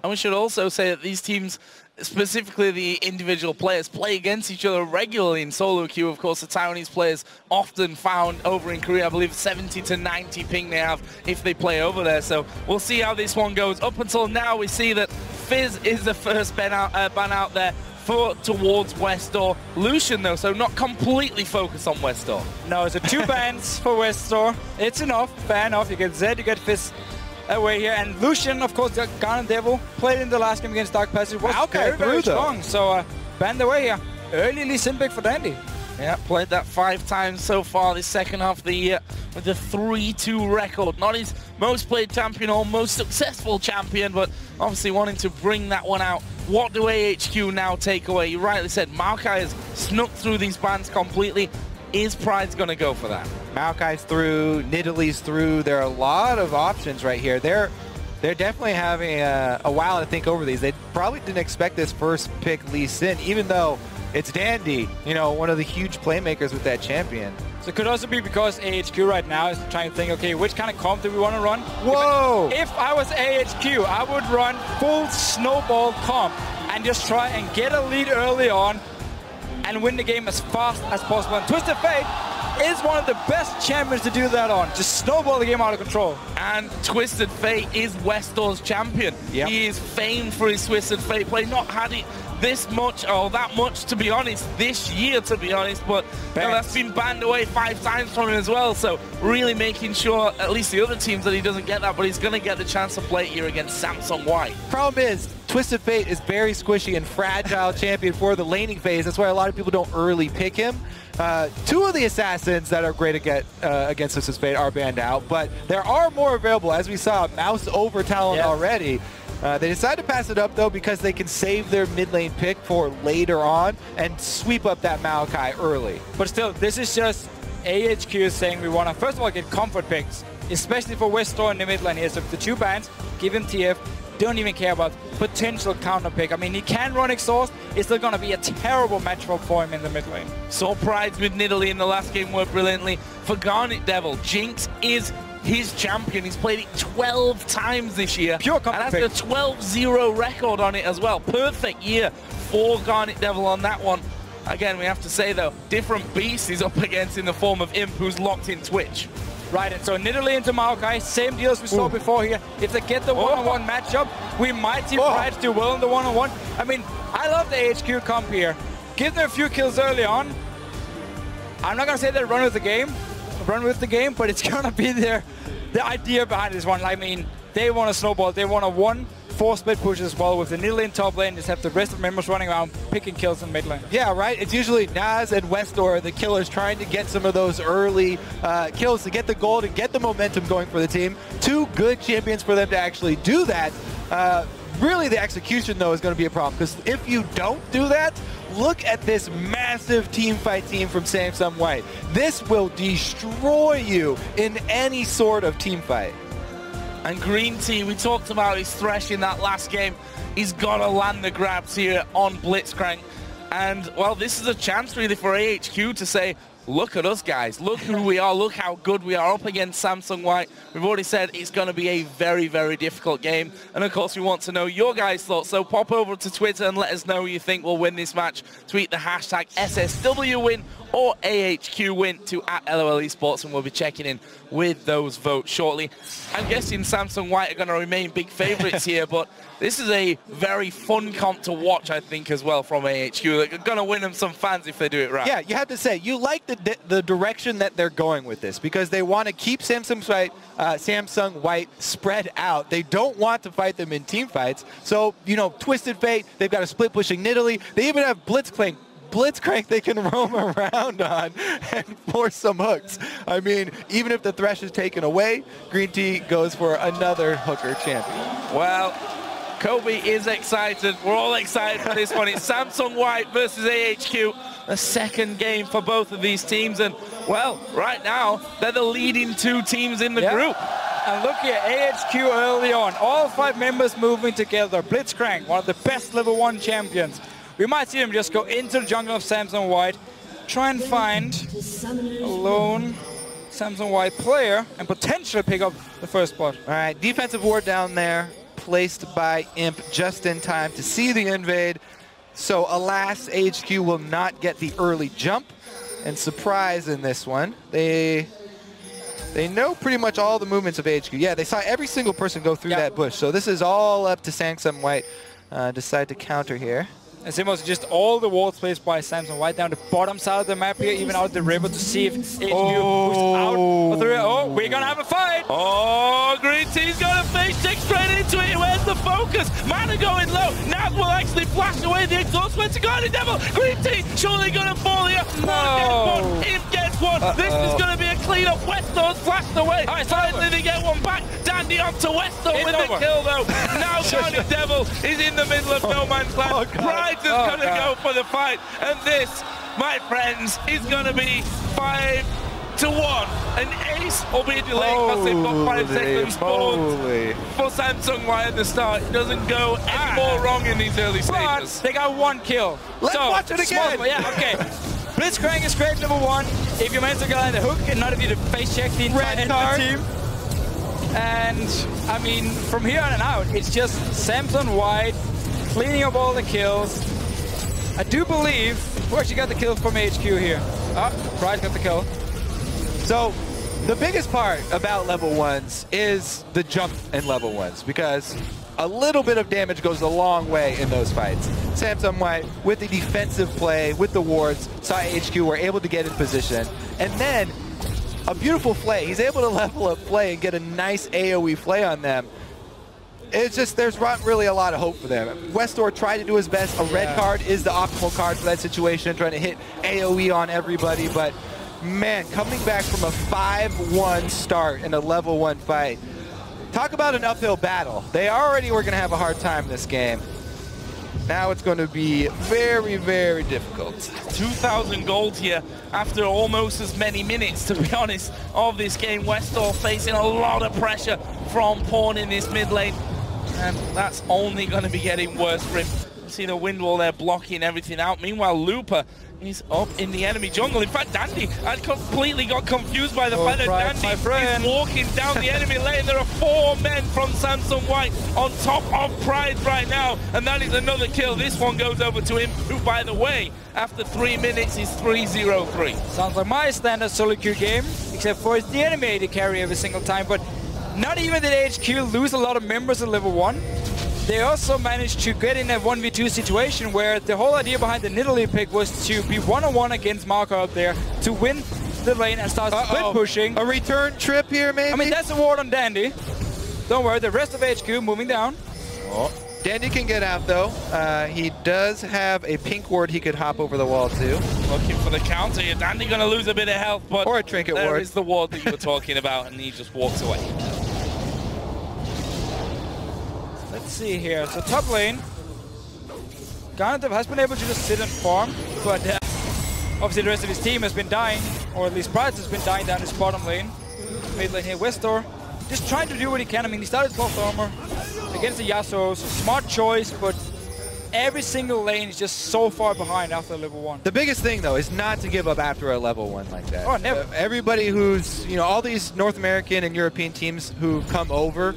And we should also say that these teams, specifically the individual players, play against each other regularly in solo queue. Of course, the Taiwanese players often found over in Korea, I believe 70 to 90 ping they have if they play over there. So we'll see how this one goes. Up until now, we see that Fizz is the first ban out there towards Westor. Lucian, though, so not completely focused on Westor. No, so 2 bans for Westor. It's enough, fair enough. You get Zed, you get Fizz away here, and Lucian, of course, the Garnet Devil, played in the last game against Dark Passage, was very strong, so banned away here. Early Lee Sin pick for Dandy. Yeah, played that 5 times so far this second half of the year with a 3-2 record. Not his most played champion or most successful champion, but obviously wanting to bring that one out. What do AHQ now take away? You rightly said, Maokai has snuck through these bans completely. Is Pride's going to go for that? Maokai's through, Nidalee's through. There are a lot of options right here. They're definitely having a while to think over these. They probably didn't expect this first pick Lee Sin, even though it's Dandy, you know, one of the huge playmakers with that champion. So it could also be because AHQ right now is trying to think, okay, which kind of comp do we want to run? Whoa! If I was AHQ, I would run full snowball comp and just try and get a lead early on and win the game as fast as possible. And Twisted Fate is one of the best champions to do that on. Just snowball the game out of control. And Twisted Fate is Westor's champion. Yep. He is famed for his Twisted Fate play. Not had it this much or that much, to be honest, this year, to be honest, but you know, that's been banned away 5 times from him as well. So really making sure, at least the other teams, that he doesn't get that, but he's going to get the chance to play here against Samsung White. Problem is, Twisted Fate is very squishy and fragile champion for the laning phase. That's why a lot of people don't early pick him. 2 of the assassins that are great against Twisted Fate are banned out, but there are more available. As we saw, Mouse over Talon already. They decide to pass it up, though, because they can save their mid lane pick for later on and sweep up that Maokai early. But still, this is just AHQ saying we want to, first of all, get comfort picks, especially for Westor in the mid lane here. So the 2 bans, give him TF, don't even care about potential counter pick. I mean, he can run Exhaust. It's still going to be a terrible matchup for him in the mid lane. Saw Prides with Nidalee in the last game work brilliantly. For Garnet Devil, Jinx is his champion. He's played it 12 times this year. Pure and has a 12-0 record on it as well. Perfect year for Garnet Devil on that one. Again, we have to say, though, different beast he's up against in the form of Imp, who's locked in Twitch. Right, and so Nidalee into Maokai, same deal as we saw before here. If they get the one-on-one matchup, we might see Pride do well in the one-on-one. I mean, I love the HQ comp here. Give them a few kills early on. I'm not going to say they run with the game, but it's going to be the idea behind this one. I mean, they want to snowball. They want a 1-4 split push as well with the Nidalee in top lane. Just have the rest of the members running around picking kills in mid lane. Yeah, right. It's usually Naz and Westor, the killers, trying to get some of those early kills to get the gold and get the momentum going for the team. 2 good champions for them to actually do that. Really, the execution, though, is going to be a problem, because if you don't do that, look at this massive team fight team from Samsung White. This will destroy you in any sort of team fight. And Green Tea, we talked about his thresh in that last game. He's got to land the grabs here on Blitzcrank. And, well, this is a chance, really, for AHQ to say, look at us, guys. Look who we are. Look how good we are up against Samsung White. We've already said it's going to be a very, very difficult game. And, of course, we want to know your guys' thoughts. So pop over to Twitter and let us know who you think will win this match. Tweet the hashtag SSWWin or AHQWin to @LOL eSports, and we'll be checking in with those votes shortly. I'm guessing Samsung White are going to remain big favorites here, but this is a very fun comp to watch, I think, as well from AHQ. They're going to win them some fans if they do it right. Yeah, you have to say, you like the direction that they're going with this, because they want to keep Samsung White spread out. They don't want to fight them in team fights. So, you know, Twisted Fate, they've got a split pushing Nidalee. They even have Blitzcrank they can roam around on and force some hooks. I mean, even if the Thresh is taken away, Green Tea goes for another hooker champion. Well, Kobe is excited. We're all excited for this one. It's Samsung White versus AHQ. The second game for both of these teams. And, well, right now, they're the leading 2 teams in the group. And look here, AHQ early on. All 5 members moving together. Blitzcrank, one of the best level 1 champions. We might see him just go into the jungle of Samsung White, try and find a lone Samsung White player and potentially pick up the first spot. All right, defensive ward down there, placed by Imp just in time to see the invade. So alas, AHQ will not get the early jump. And surprise in this one, they know pretty much all the movements of AHQ. Yeah, they saw every single person go through that bush. So this is all up to Samsung White. Decide to counter here. And Simos just all the walls placed by Samsung White down the bottom side of the map here, even out the river to see if AHQ moves out of the river. Oh, we're gonna have a fight! Oh, Green Team's got a face check straight into it. Where's the focus? Mana going low. Naz will actually flash away the exhaust. Where's the Guardian Devil? Green Team surely gonna fall here. No. Imp gets one. This is gonna be a clean up. Westo's flashed away. Finally they get one back. Dandy onto Westo with the kill though. Now Guardian Devil is in the middle of no man's land. Pride is gonna go for the fight. And this, my friends, is gonna be 5-1. An ace, albeit delayed because they've got 5 seconds spawned for Samsung White at the start. It doesn't go any more wrong in these early stages. But they got one kill. Let's watch it again. Yeah, okay. Blitzcrank is great number 1. If you manage to get on the hook and not if you face check the entire team. And I mean, from here on and out, it's just Samsung White cleaning up all the kills. I do believe who actually got the kill from AHQ here. Pride got the kill. So the biggest part about level 1s is the jump in level 1s, because a little bit of damage goes a long way in those fights. Samsung White, with the defensive play, with the wards, saw AHQ were able to get in position. And then a beautiful play. He's able to level up play and get a nice AoE play on them. It's just, there's not really a lot of hope for them. Westor tried to do his best. A red card is the optimal card for that situation, trying to hit AoE on everybody. But man, coming back from a 5-1 start in a level 1 fight, talk about an uphill battle. They already were going to have a hard time this game. Now it's going to be very, very difficult. 2,000 gold here after almost as many minutes, to be honest, of this game. Westor facing a lot of pressure from Pawn in this mid lane. And that's only going to be getting worse for him. You see the wind wall there blocking everything out. Meanwhile, Looper is up in the enemy jungle. In fact, Dandy, I completely got confused by the fact that Dandy is walking down the enemy lane. There are 4 men from Samsung White on top of Pride right now, and that is another kill. This one goes over to him, who, by the way, after 3 minutes is 3-0-3. Sounds like my standard solo queue game, except for it's the enemy to carry every single time. But not even did AHQ lose a lot of members at level 1. They also managed to get in a 1v2 situation where the whole idea behind the Nidalee pick was to be one-on-one against Marco out there to win the lane and start split pushing. A return trip here, maybe? I mean, that's a ward on Dandy. Don't worry, the rest of AHQ moving down. Dandy can get out, though. He does have a pink ward he could hop over the wall to. Looking for the counter here. Dandy going to lose a bit of health, but or a trinket ward. There is the ward that you were talking about, and he just walks away. Let's see here. So top lane, Garnet has been able to just sit and farm, but obviously the rest of his team has been dying, or at least Price has been dying down his bottom lane. Mid lane here, Westor, just trying to do what he can. I mean, he started 12th armor against the Yasuos. Smart choice, but every single lane is just so far behind after level 1. The biggest thing, though, is not to give up after a level 1 like that. Oh, never. Everybody who's, you know, all these North American and European teams who come over,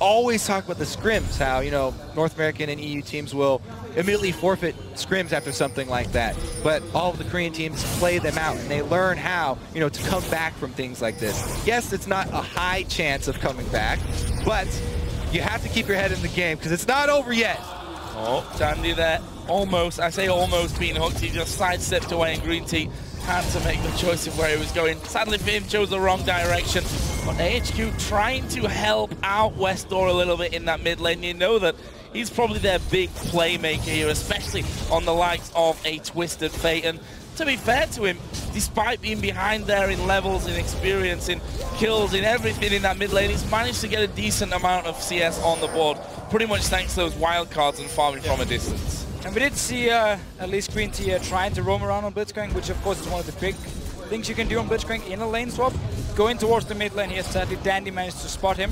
always talk about the scrims, how, you know, North American and EU teams will immediately forfeit scrims after something like that. But all of the Korean teams play them out, and they learn how, you know, to come back from things like this. Yes, it's not a high chance of coming back, but you have to keep your head in the game, because it's not over yet. Oh, Dandy there, almost, I say almost being hooked. He just sidestepped away, and Green Tea had to make the choice of where he was going. Sadly for him, chose the wrong direction. But AHQ trying to help out Westor a little bit in that mid lane. You know that he's probably their big playmaker here, especially on the likes of a Twisted Fate. And to be fair to him, despite being behind there in levels, in experience, in kills, in everything in that mid lane, he's managed to get a decent amount of CS on the board, pretty much thanks to those wild cards and farming from a distance. And we did see at least Green Tea trying to roam around on Blitzcrank, which of course is one of the big things you can do on Blitzcrank in a lane swap. Going towards the mid lane here, sadly Dandy managed to spot him.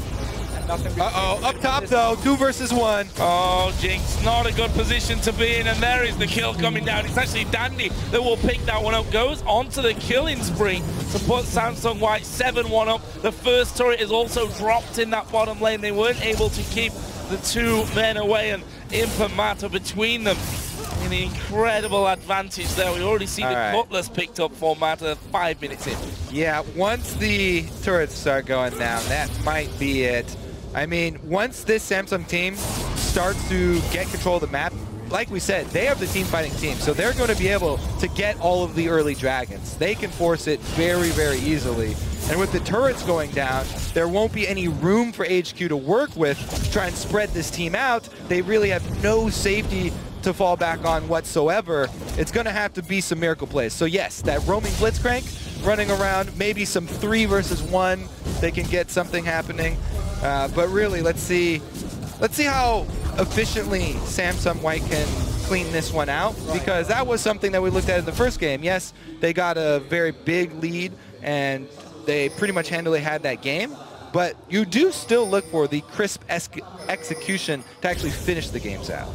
And Nothing. Up top though, 2 versus 1. Oh, Jinx, not a good position to be in, and there is the kill coming down. It's actually Dandy that will pick that one up. Goes onto the killing spree to put Samsung White 7-1 up. The first turret is also dropped in that bottom lane. They weren't able to keep the 2 men away, and Imp Matter between them. An incredible advantage there. We already see the Cutlass picked up for Matter 5 minutes in. Yeah, once the turrets start going down, that might be it. I mean, once this Samsung team starts to get control of the map, like we said, they have the team fighting team, so they're going to be able to get all of the early dragons. They can force it very, very easily. And with the turrets going down, there won't be any room for AHQ to work with to try and spread this team out. They really have no safety to fall back on whatsoever. It's going to have to be some miracle plays. So yes, that roaming Blitzcrank running around, maybe some 3 versus 1, they can get something happening. But really, let's see how efficiently Samsung White can clean this one out, because that was something that we looked at in the first game. Yes, they got a very big lead and they pretty much handily had that game, but you do still look for the crisp execution to actually finish the games out.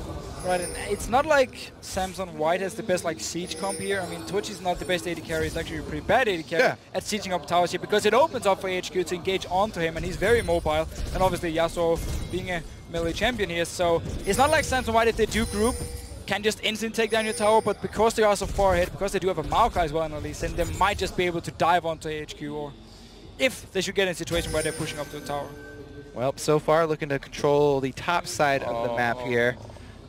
Right, and it's not like Samsung White has the best like siege comp here. I mean, Twitch is not the best AD carry. It's actually a pretty bad AD carry at sieging up towers here, because it opens up for AHQ to engage onto him, and he's very mobile. And obviously Yasuo being a melee champion here, so it's not like Samsung White, if they do group, can just instantly take down your tower, but because they are so far ahead, because they do have a Maokai as well at least, then they might just be able to dive onto AHQ, or if they should get in a situation where they're pushing up to the tower. Well, so far looking to control the top side of the map here.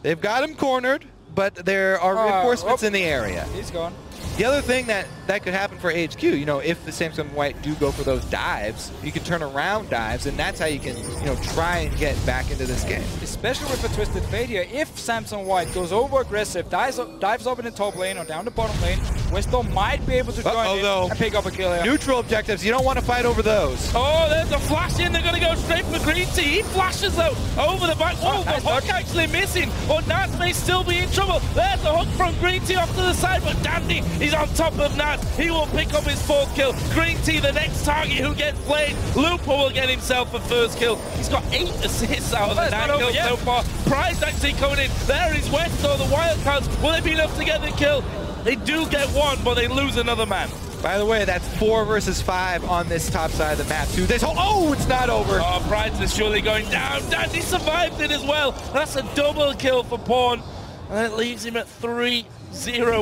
They've got him cornered, but there are reinforcements in the area. He's gone. The other thing that could happen for AHQ, you know, if the Samsung White do go for those dives, you can turn around dives, and that's how you can, you know, try and get back into this game. Especially with a Twisted Fate here, if Samsung White goes over aggressive, dives up in the top lane or down the bottom lane, Westorm might be able to join in and pick up a kill here. Neutral objectives, you don't want to fight over those. Oh, there's a flash in, they're going to go straight for Green Tea. He flashes though, over the back. Whoa, the hook actually missing, but Nats may still be in trouble. There's a hook from Green Tea off to the side, but Dandy, he's on top of Nats. He will pick up his 4th kill. Green Tea, the next target who gets played. Lupo will get himself a 1st kill. He's got 8 assists out of the 9 kills so far. Pride's actually coming in. There is West, though, the wildcards. Will it be enough to get the kill? They do get 1, but they lose another man. By the way, that's 4 versus 5 on this top side of the map, too. Oh, it's not over. Oh, Pride's is surely going down. Dandy survived it as well. That's a double kill for Pawn. And it leaves him at 3-0-4,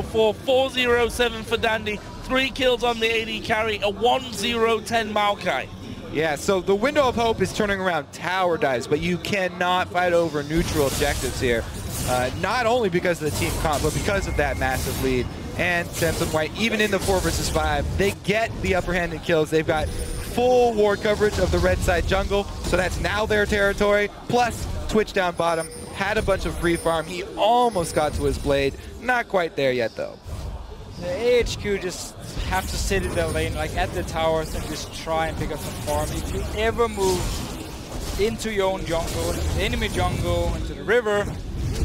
4-0-7 for Dandy. 3 kills on the AD carry, a 1-0-10 Maokai. Yeah, so the window of hope is turning around tower dives, but you cannot fight over neutral objectives here. Not only because of the team comp, but because of that massive lead. And Samsung White, even in the 4 versus 5, they get the upper hand in kills. They've got full ward coverage of the red side jungle, so that's now their territory. Plus, Twitch down bottom had a bunch of free farm. He almost got to his blade. Not quite there yet, though. The AHQ just have to sit in their lane, like at the towers, and just try and pick up some farm. If you ever move into your own jungle, into the enemy jungle, into the river,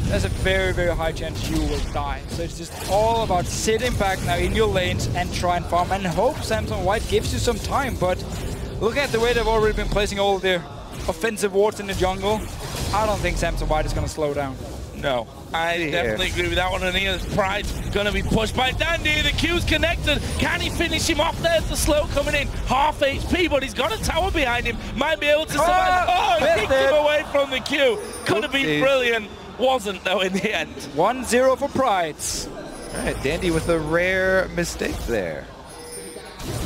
there's a very, very high chance you will die. So it's just all about sitting back now in your lanes and try and farm, and hope Samsung White gives you some time. But look at the way they've already been placing all their offensive wards in the jungle. I don't think Samsung White is going to slow down. No, I definitely agree with that one. And here's Pride going to be pushed by Dandy. The Q's connected. Can he finish him off? There's the slow coming in. Half HP, but he's got a tower behind him. Might be able to survive. Oh, kicked him away from the Q. Could have been brilliant. Wasn't, though, in the end. 1-0 for Pride. All right, Dandy with a rare mistake there.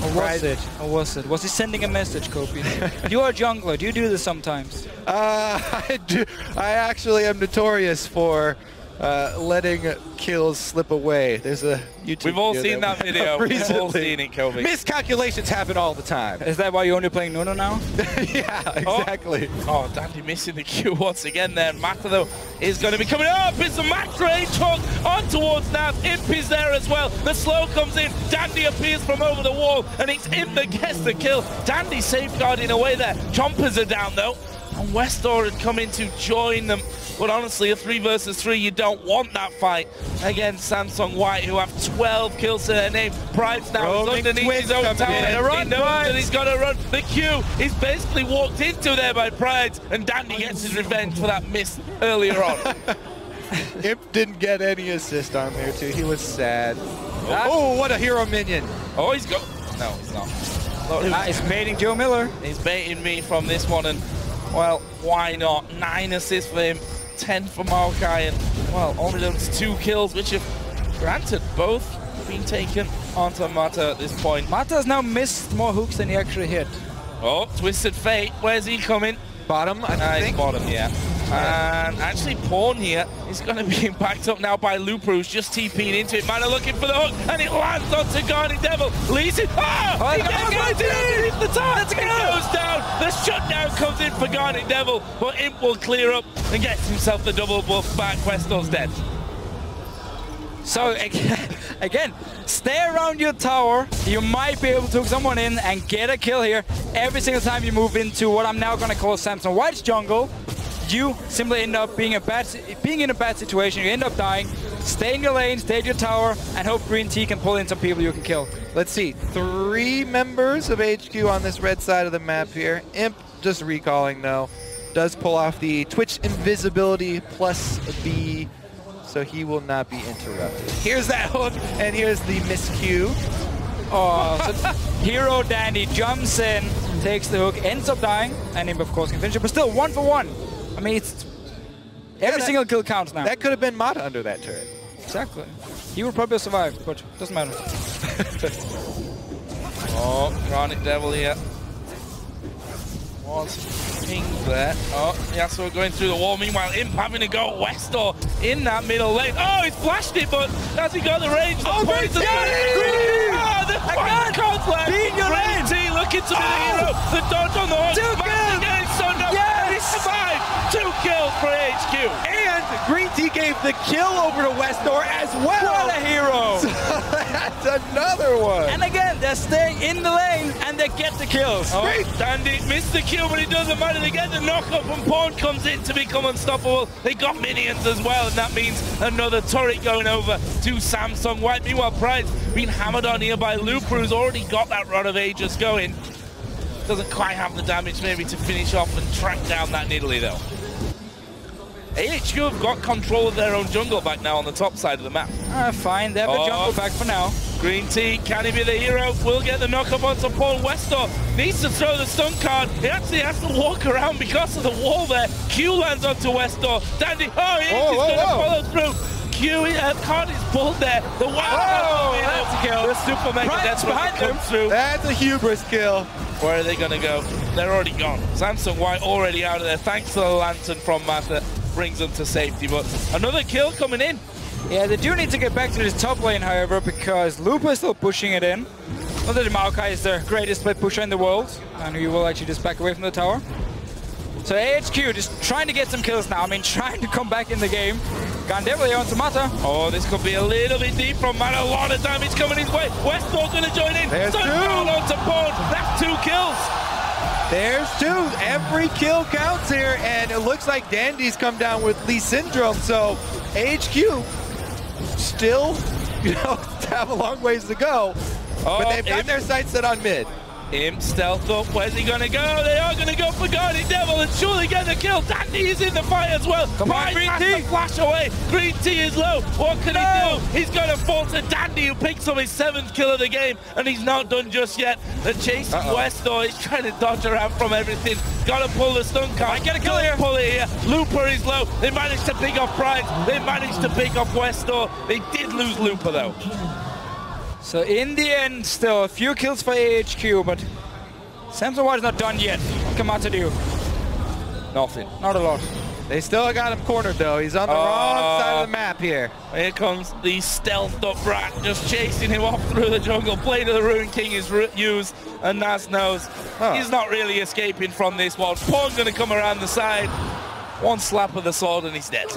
Or was it? Or was it? Was he sending a message, Kopi? You are a jungler. Do you do this sometimes? I do. I actually am notorious for letting kills slip away. There's a YouTube We've all seen that video. We've all seen it, Kobe. Miscalculations happen all the time. Is that why you're only playing Nuno now? Yeah, exactly. Oh, Dandy missing the Q once again there. Mata, though, is going to be coming up. It's a max range hook on towards Nav. Imp is there as well. The slow comes in. Dandy appears from over the wall, and it's Imp that gets the kill. Dandy safeguarding away there. Chompers are down, though. And Westor had come in to join them. But honestly, a 3 versus 3, you don't want that fight against Samsung White, who have 12 kills to their name. Pride's now is underneath his own tower. He knows that he's got to run. The Q is basically walked into there by Pride, and Dandy gets his revenge for that miss earlier on. Imp didn't get any assist on there, too. He was sad. Oh, what a hero minion. Oh, he's got... No, he's not. He's baiting Joe Miller. He's baiting me from this one, and, well, why not? 9 assists for him, 10 for Maokai, and, well, only those 2 kills, which have, granted, both been taken onto Mata at this point. Mata has now missed more hooks than he actually hit. Oh, Twisted Fate. Where's he coming? Bottom, I think. Bottom, yeah. And actually, Pawn here is going to be backed up now by Looper, who's just TP'd into it. Mana looking for the hook, and it lands onto Guardian Devil. Leads it. Oh! He gets it underneath the top. It goes down. The shutdown comes in for Guardian Devil, but Imp will clear up and gets himself the double buff back. Westor's dead. So, again, stay around your tower. You might be able to hook someone in and get a kill here every single time you move into what I'm now going to call Samsung White's jungle. You simply end up being in a bad situation. You end up dying. Stay in your lane, stay in your tower, and hope Green Tea can pull in some people you can kill. Let's see. 3 members of AHQ on this red side of the map here. Imp just recalling, though. Does pull off the Twitch invisibility plus B, so he will not be interrupted. Here's that hook, and here's the miscue. Oh, so Hero Dandy jumps in, takes the hook, ends up dying, and Imp, of course, can finish it, but still 1 for 1. I mean, it's every single kill counts now. That could have been Mata under that turret. Exactly. He would probably have survived, but doesn't matter. Oh, Granite Devil here. Was ping there. Oh, yeah, so we're going through the wall. Meanwhile, Imp having to go Westor in that middle lane. Oh, he's flashed it, but has he got the range? The points the fight complex. Green Tea looking to be the hero. The dodge on the horse. 2 kills! Yes! He survived. 2 kills for AHQ. And Green Tea gave the kill over to Westor as well. What a hero! So that's another one. And again, they're staying in the lane and they get the kills. Oh, Dandy missed the kill, but it doesn't matter. They get the knockup and Pawn comes in to become unstoppable. They got minions as well, and that means another turret going over to Samsung White. Meanwhile, Pride's been hammered on here by Looper, who's already got that Rod of Ages going. Doesn't quite have the damage maybe to finish off and track down that Nidalee though. AHQ have got control of their own jungle back now on the top side of the map. Fine, they have the jungle back for now. Green Tea, can he be the hero? Will get the knock-up onto Paul. Westor needs to throw the stun card. He actually has to walk around because of the wall there. Q lands onto Westor. Dandy, he's going to follow through. Q card is pulled there. The that's a kill. The super mega death behind comes through. That's a hubris kill. Where are they going to go? They're already gone. Samsung White already out of there. Thanks to the lantern from Mata. Brings them to safety, but another kill coming in. Yeah, they do need to get back to this top lane, however, because Looper is still pushing it in. Not that Maokai is the greatest split pusher in the world, and he will actually just back away from the tower. So AHQ just trying to get some kills now. I mean, trying to come back in the game. Gandevil here onto Mata. Oh, this could be a little bit deep from Mata. A lot of damage coming his way. Westor going to join in. There's 2. Onto Pawn. That's 2 kills. There's 2. Every kill counts here, and it looks like Dandy's come down with Lee Syndrome, so AHQ still, have a long ways to go. But they've got their sights set on mid. Imp stealth up. Where's he going to go? They are going to go for Guardian Devil and surely get the kill. Dandy is in the fight as well. Come on, Green Tea. Flash away. Green Tea is low. What can he do? He's going to fall to Dandy, who picks up his 7th kill of the game, and he's not done just yet. The chasing Westor is trying to dodge around from everything. Got to pull the stun card. Get a kill here. Pull it here. Looper is low. They managed to pick off Pride. They managed to pick off Westor. They did lose Looper though. So in the end, still a few kills for AHQ, but Samsung White is not done yet. What can Mata do? Nothing. Not a lot. They still got him cornered though. He's on the wrong side of the map here. Here comes the stealthed up Brat, just chasing him off through the jungle. Blade of the Ruin King is used, and Nas knows he's not really escaping from this one. Pawn's going to come around the side. One slap of the sword and he's dead.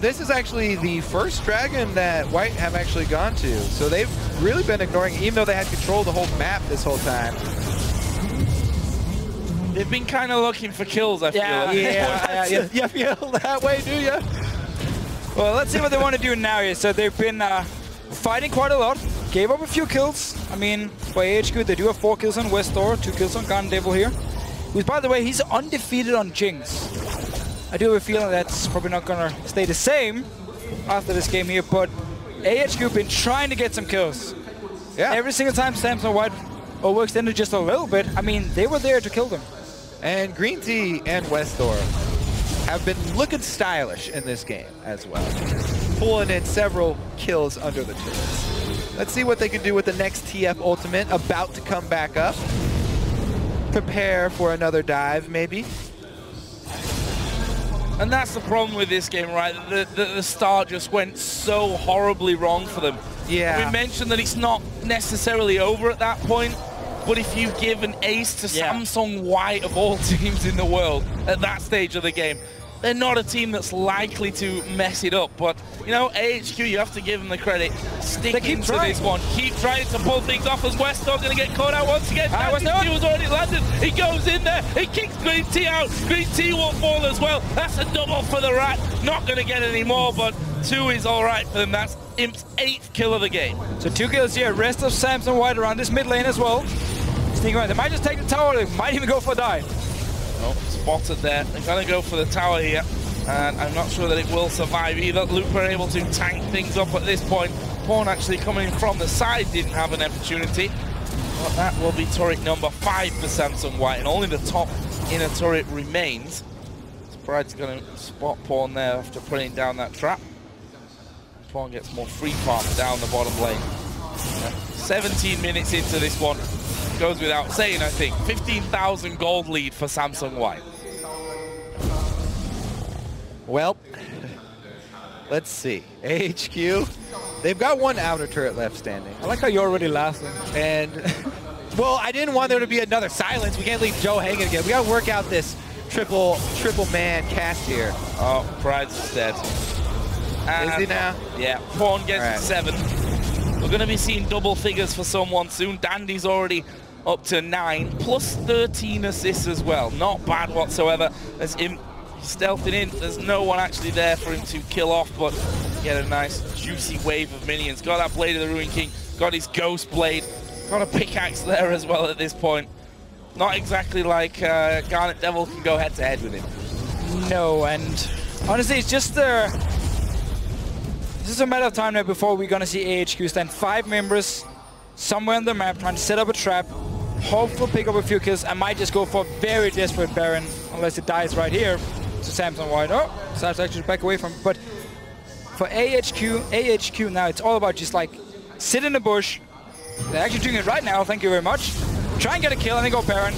This is actually the first dragon that White have actually gone to. So they've really been ignoring, even though they had control of the whole map this whole time. They've been kind of looking for kills, I feel. Yeah, you feel that way, do you? Well, let's see what they want to do now here. So they've been fighting quite a lot. Gave up a few kills. I mean, for AHQ, they do have 4 kills on Westor, 2 kills on Garden Devil here. Who's, by the way, he's undefeated on Jinx. I do have a feeling that's probably not going to stay the same after this game here, but AHQ have been trying to get some kills. Yeah. Every single time Samsung White overextended just a little bit, I mean, they were there to kill them. And Green Tea and Westor have been looking stylish in this game as well, pulling in several kills under the turrets. Let's see what they can do with the next TF Ultimate, about to come back up. Prepare for another dive, maybe. And that's the problem with this game, right? The start just went so horribly wrong for them. Yeah. We mentioned that it's not necessarily over at that point, but if you give an ace to Samsung White of all teams in the world at that stage of the game, they're not a team that's likely to mess it up. But, you know, AHQ, you have to give them the credit. Sticking to this one. Keep trying to pull things off as Westor going to get caught out once again. He was already landed. He goes in there. He kicks Green Tea out. Green Tea won't fall as well. That's a double for the Rat. Not going to get any more, but 2 is all right for them. That's Imp's 8th kill of the game. So 2 kills here. Rest of Samsung White around this mid lane as well. Sneaking around. They might just take the tower. They might even go for a dive. Oh, spotted there. They're going to go for the tower here. And I'm not sure that it will survive either. Looper able to tank things up at this point. Pawn actually coming in from the side didn't have an opportunity. But that will be turret number 5 for Samsung White. And only the top inner turret remains. Spride's going to spot Pawn there after putting down that trap. Pawn gets more free farm down the bottom lane. 17 minutes into this one. Goes without saying, I think. 15,000 gold lead for Samsung White. Well, let's see. AHQ, they've got 1 outer turret left standing. I like how you're already laughing. And, well, I didn't want there to be another silence. We can't leave Joe hanging again. We got to work out this triple man cast here. Oh, Pride's dead. Is he now? Yeah, Pawn gets 7. We're going to be seeing double figures for someone soon. Dandy's already up to 9, plus 13 assists as well. Not bad whatsoever. As him stealthing in, there's no one actually there for him to kill off, but get a nice juicy wave of minions. Got that Blade of the Ruin King, got his Ghost Blade, got a pickaxe there as well at this point. Not exactly like Garnet Devil can go head to head with him. No, and honestly, it's just this is a matter of time now before we're going to see AHQ stand 5 members somewhere on the map trying to set up a trap, hopefully pick up a few kills. I might just go for a very desperate Baron, unless it dies right here to Samsung White. Oh, Sam's actually back away from it. But for AHQ now, it's all about just like sit in the bush. They're actually doing it right now, thank you very much. Try and get a kill and then go Baron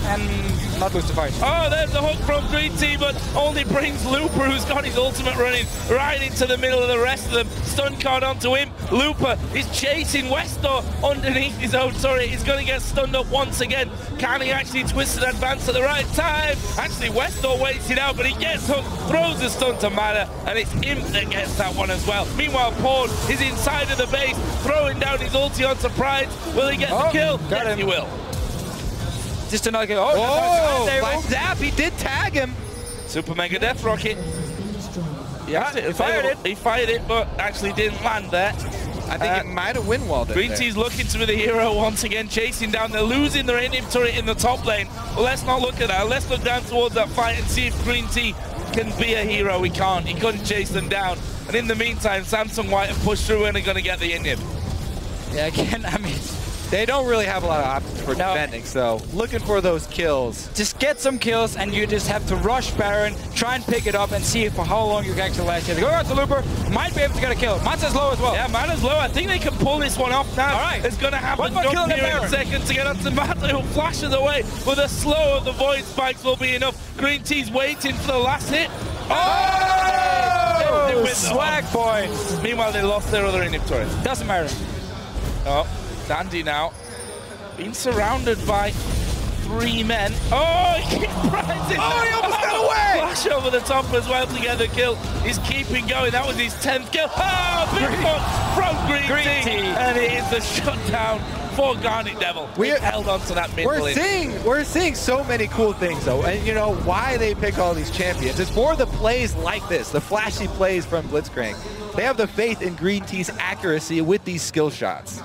and not lose the fight. Oh, there's the hook from Green Tea, but only brings Looper, who's got his ultimate running right into the middle of the rest of them. Stun card onto him. Looper is chasing Westor underneath his own turret. He's going to get stunned up once again. Can he actually twist and advance at the right time? Actually, Westor waits it out, but he gets hooked, throws the stun to Mada, and it's Imp that gets that one as well. Meanwhile, Pawn is inside of the base, throwing down his ulti onto Pride. Will he get the kill? Yes, he will. Just another kill. Oh, flash zap. He did tag him. Super Mega Death Rocket. Yeah, he fired it, but actually didn't land there. I think it might have win-walled it. Green Tea's looking to be the hero once again, chasing down. They're losing their Indian turret in the top lane. Well, let's not look at that. Let's look down towards that fight and see if Green Tea can be a hero. He can't. He couldn't chase them down. And in the meantime, Samsung White have pushed through and are going to get the Indian. Yeah, again, I mean, they don't really have a lot of options for defending, so looking for those kills. Just get some kills, and you just have to rush Baron, try and pick it up, and see for how long you can actually last here. Go out to Looper, might be able to get a kill. Mata's low as well. Yeah, Mata's low. I think they can pull this one off now. All right. It's going to happen. One more kill here in a second to get up to Mata, who flashes away. But the slow of the Void Spikes will be enough. Green Tea's waiting for the last hit. Oh! Swag point. Meanwhile, they lost their other inhib turret. Doesn't matter. Oh, Dandy now. Being surrounded by 3 men. Oh, he kicked Price in. Oh, he almost got away! Flash over the top as well to get the kill. He's keeping going. That was his 10th kill. Oh, big one from Green Tea. And it is the shutdown for Garnet Devil. We held on to that mid lane. We're seeing so many cool things, though. And you know why they pick all these champions? It's for the plays like this, the flashy plays from Blitzcrank. They have the faith in Green Tea's accuracy with these skill shots.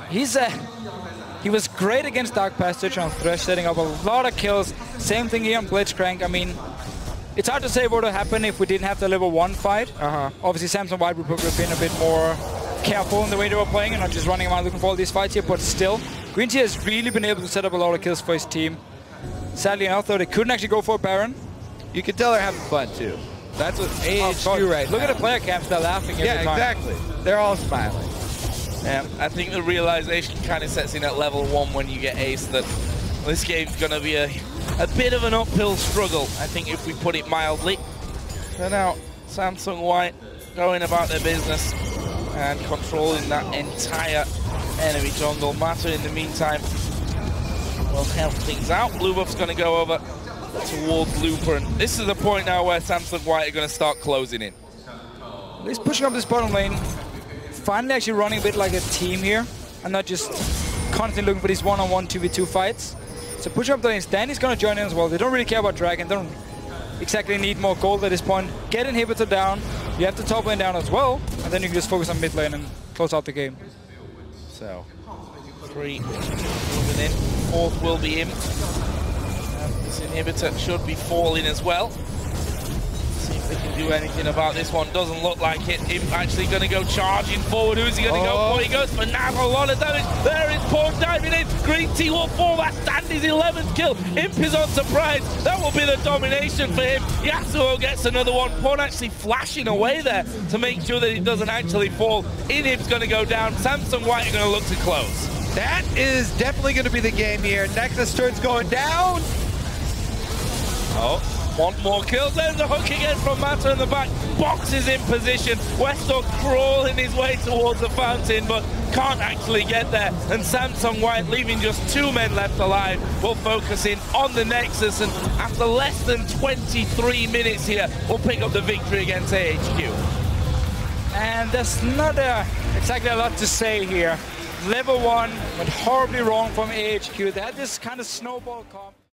He was great against Dark Passage on Thresh, setting up a lot of kills. Same thing here on Blitzcrank. I mean, it's hard to say what would happen if we didn't have the level 1 fight. Obviously, Samson White would have been a bit more careful in the way they were playing and not just running around looking for all these fights here, but still, Green Tea has really been able to set up a lot of kills for his team. Sadly enough, though, they couldn't actually go for a Baron. You can tell they're having fun, too. That's what AHQ right now. Look at the player camps, they're laughing every time. Yeah, exactly. They're all smiling. Yeah, I think the realization kind of sets in at level 1 when you get ace that this game's going to be a bit of an uphill struggle, I think, if we put it mildly. So now, Samsung White going about their business and controlling that entire enemy jungle. Mata, in the meantime, will help things out. Blue buff's going to go over towards Looper, and this is the point now where Samsung White are going to start closing in. He's pushing up this bottom lane. Finally actually running a bit like a team here and not just constantly looking for these one-on-one 2v2 fights. So push up the lane. Danny's going to join in as well. They don't really care about Dragon. They don't exactly need more gold at this point. Get inhibitor down. You have the top lane down as well. And then you can just focus on mid lane and close out the game. So, 3 moving in. 4th will be in. And this inhibitor should be falling as well. See if they can do anything about this one. Doesn't look like it. Imp actually going to go charging forward. Who's he going to go for? He goes for Nav. A lot of damage. There is Pawn diving in. Green Tea will fall. That's Dandy's 11th kill. Imp is on surprise. That will be the domination for him. Yasuo gets another one. Pawn actually flashing away there to make sure that he doesn't actually fall. Inim's going to go down. Samsung White are going to look to close. That is definitely going to be the game here. Nexus turns going down. Oh. Want more kills. There's the hook again from Mata in the back. Box is in position. Westall crawling his way towards the fountain, but can't actually get there. And Samsung White, leaving just 2 men left alive, will focus in on the Nexus. And after less than 23 minutes here, we'll pick up the victory against AHQ. And there's not exactly a lot to say here. Level 1 went horribly wrong from AHQ. They had this kind of snowball comp.